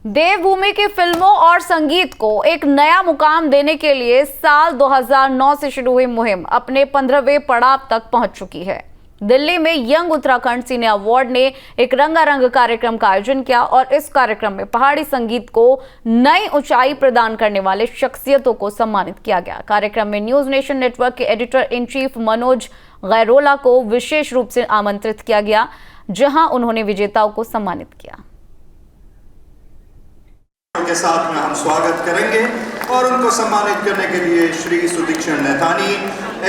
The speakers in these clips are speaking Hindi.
देवभूमि की फिल्मों और संगीत को एक नया मुकाम देने के लिए साल 2009 से शुरू हुई मुहिम अपने 15वें पड़ाव तक पहुंच चुकी है। दिल्ली में यंग उत्तराखंड सिने अवार्ड ने एक रंगारंग कार्यक्रम का आयोजन किया और इस कार्यक्रम में पहाड़ी संगीत को नई ऊंचाई प्रदान करने वाले शख्सियतों को सम्मानित किया गया। कार्यक्रम में न्यूज नेशन नेटवर्क के editor in chief Manoj Gairola को विशेष रूप से आमंत्रित किया गया, जहां उन्होंने विजेताओं को सम्मानित किया। के साथ में हम स्वागत करेंगे और उनको सम्मानित करने के लिए Shri Sudikshan Naithani,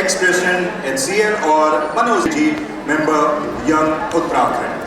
ex president HCL, और मनोज जी, मेंबर यंग उत्तराखंड।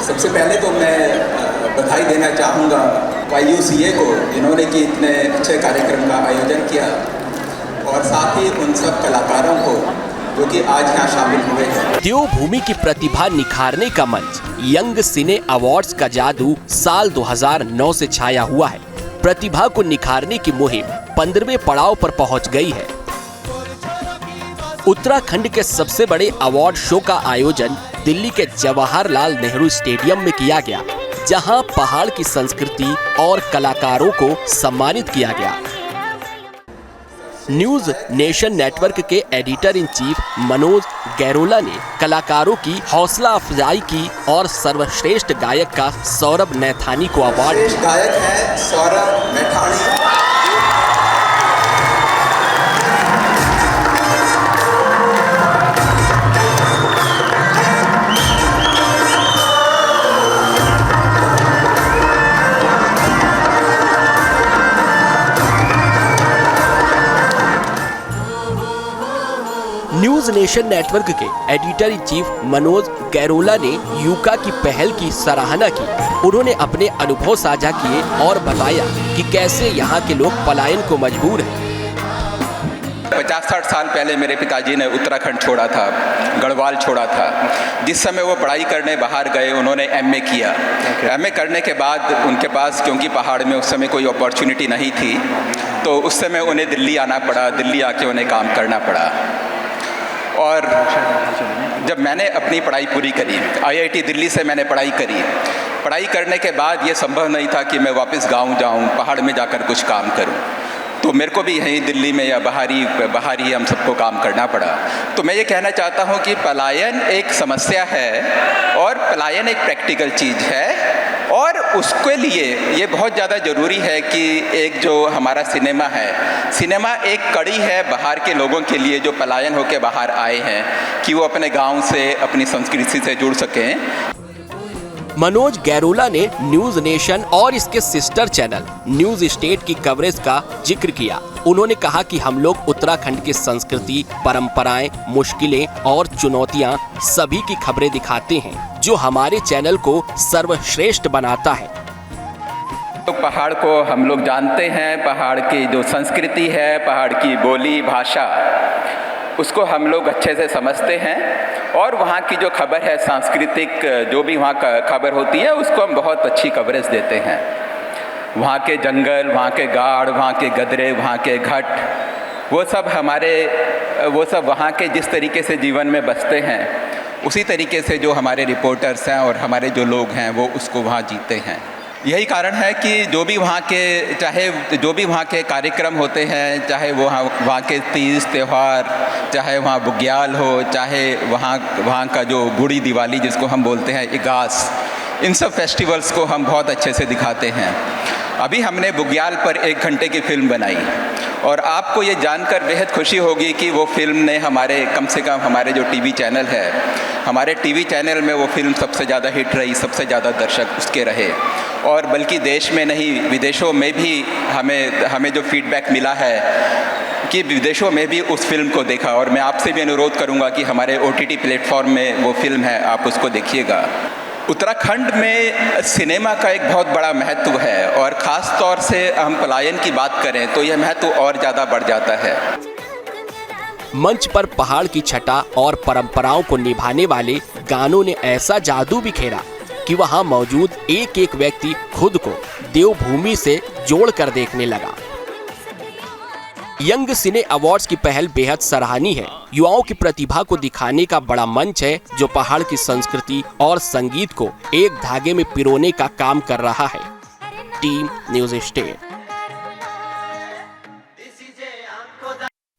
सबसे पहले तो मैं बधाई देना चाहूँगा YUCA को, जिन्होंने कि इतने अच्छे कार्यक्रम का आयोजन किया, और साथ ही उन सब कलाकारों को जो कि आज यहाँ शामिल हुए हैं। देवभूमि की प्रतिभा निखारने का मंच यंग सिने अवार्ड्स का जादू साल 2009 से छाया हुआ है। प्रतिभा को निखारने की मुहिम 15वें पड़ाव पर पहुंच गई है। उत्तराखंड के सबसे बड़े अवार्ड शो का आयोजन दिल्ली के जवाहरलाल नेहरू स्टेडियम में किया गया, जहां पहाड़ की संस्कृति और कलाकारों को सम्मानित किया गया। न्यूज नेशन नेटवर्क के editor in chief Manoj Gairola ने कलाकारों की हौसला अफजाई की और सर्वश्रेष्ठ गायक का सौरभ नैथानी को अवार्ड दिया। गायक है Saurabh Naithani. News nation network के editor in chief Manoj Gairola ने यूका की पहल की सराहना की। उन्होंने अपने अनुभव साझा किए और बताया कि कैसे यहाँ के लोग पलायन को मजबूर हैं। 50-60 साल पहले मेरे पिताजी ने उत्तराखंड छोड़ा था, गढ़वाल छोड़ा था। जिस समय वो पढ़ाई करने बाहर गए, उन्होंने MA किया। MA करने के बाद उनके पास, क्योंकि पहाड़ में उस समय कोई अपॉर्चुनिटी नहीं थी, तो उस समय उन्हें दिल्ली आना पड़ा। दिल्ली आके उन्हें काम करना पड़ा। और जब मैंने अपनी पढ़ाई पूरी करी, IIT दिल्ली से मैंने पढ़ाई करी। पढ़ाई करने के बाद ये संभव नहीं था कि मैं वापस गांव जाऊं, पहाड़ में जाकर कुछ काम करूं। तो मेरे को भी यहीं दिल्ली में या बाहर ही हम सबको काम करना पड़ा। तो मैं ये कहना चाहता हूँ कि पलायन एक समस्या है और पलायन एक प्रैक्टिकल चीज़ है, और उसके लिए ये बहुत ज़्यादा ज़रूरी है कि एक जो हमारा सिनेमा एक कड़ी है बाहर के लोगों के लिए जो पलायन होकर बाहर आए हैं, कि वो अपने गांव से, अपनी संस्कृति से जुड़ सकें। मनोज गैरोला ने न्यूज नेशन और इसके सिस्टर चैनल न्यूज स्टेट की कवरेज का जिक्र किया। उन्होंने कहा कि हम लोग उत्तराखंड की संस्कृति, परंपराएं, मुश्किलें और चुनौतियां सभी की खबरें दिखाते हैं, जो हमारे चैनल को सर्वश्रेष्ठ बनाता है। तो पहाड़ को हम लोग जानते हैं, पहाड़ की जो संस्कृति है, पहाड़ की बोली भाषा, उसको हम लोग अच्छे से समझते हैं, और वहाँ की जो खबर है, सांस्कृतिक जो भी वहाँ का खबर होती है, उसको हम बहुत अच्छी कवरेज देते हैं। वहाँ के जंगल, वहाँ के गाड़, वहाँ के गदरे, वहाँ के घाट, वो सब वहाँ के जिस तरीके से जीवन में बसते हैं, उसी तरीके से जो हमारे रिपोर्टर्स हैं और हमारे जो लोग हैं, वो उसको वहाँ जीते हैं। यही कारण है कि जो भी वहाँ के कार्यक्रम होते हैं, चाहे वो वहाँ के तीज त्यौहार, चाहे वहाँ बुग्याल हो, चाहे वहाँ का जो गुड़ी दिवाली जिसको हम बोलते हैं, इगास, इन सब फेस्टिवल्स को हम बहुत अच्छे से दिखाते हैं। अभी हमने बुग्याल पर 1 घंटे की फिल्म बनाई, और आपको ये जानकर बेहद खुशी होगी कि वो फिल्म ने कम से कम हमारे जो टीवी चैनल है, हमारे टीवी चैनल में वो फिल्म सबसे ज़्यादा हिट रही, सबसे ज़्यादा दर्शक उसके रहे। और बल्कि देश में नहीं, विदेशों में भी हमें जो फीडबैक मिला है कि विदेशों में भी उस फिल्म को देखा, और मैं आपसे भी अनुरोध करूंगा कि हमारे OTT प्लेटफॉर्म में वो फिल्म है, आप उसको देखिएगा। उत्तराखंड में सिनेमा का एक बहुत बड़ा महत्व है, और ख़ास तौर से हम पलायन की बात करें तो यह महत्व और ज़्यादा बढ़ जाता है। मंच पर पहाड़ की छटा और परंपराओं को निभाने वाले गानों ने ऐसा जादू बिखेरा कि वहां मौजूद एक एक व्यक्ति खुद को देवभूमि से जोड़कर देखने लगा। यंग सिने अवार्ड्स की पहल बेहद सराहनीय है। युवाओं की प्रतिभा को दिखाने का बड़ा मंच है जो पहाड़ की संस्कृति और संगीत को एक धागे में पिरोने का काम कर रहा है। Team news state.